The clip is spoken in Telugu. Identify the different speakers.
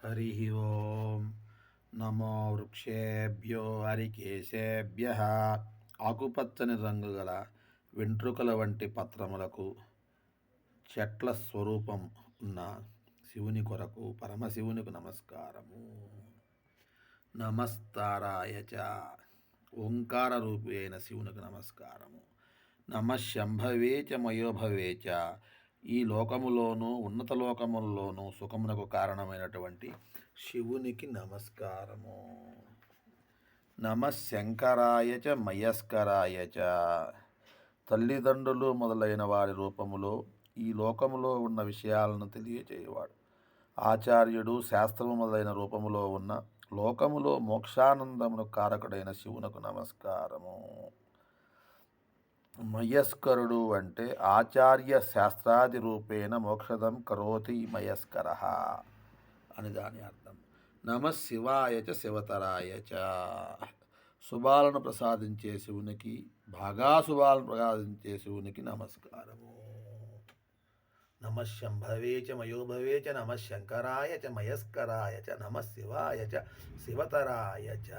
Speaker 1: హరి ఓం నమో వృక్షేభ్యో హరికేశేభ్య. ఆకుపచ్చని రంగు గల వెంట్రుకల వంటి పత్రములకు చెట్ల స్వరూపం ఉన్న శివుని కొరకు పరమశివునికి నమస్కారము. నమస్తారాయ చ ఓంకార రూపి అయిన శివునికి నమస్కారము. నమశంభవే చ మయోభవే చ ఈ లోకములోను ఉన్నత లోకముల్లోనూ సుఖమునకు కారణమైనటువంటి శివునికి నమస్కారము. నమశంకరాయ చ మయస్కరాయ చ తల్లిదండ్రులు మొదలైన వారి రూపములో ఈ లోకములో ఉన్న విషయాలను తెలియజేయవాడు. ఆచార్యుడు శాస్త్రము మొదలైన రూపములో ఉన్న లోకములో మోక్షానందమును కారకుడైన శివునకు నమస్కారము. మయస్కరుడు అంటే ఆచార్య శాస్త్రాది రూపేణ మోక్షదం కరోతి మయస్కర అని దాని అర్థం. నమ శివాయ చ శివతరాయ చ శుభాలను ప్రసాదించే శివునికి, బాగా శుభాలను ప్రసాదించే శివునికి నమస్కారము. నమశంభవే చ మయోభవే చ నమశంకరాయ చ మయస్కరాయ చ నమ శివాయ చ శివతరాయ చ.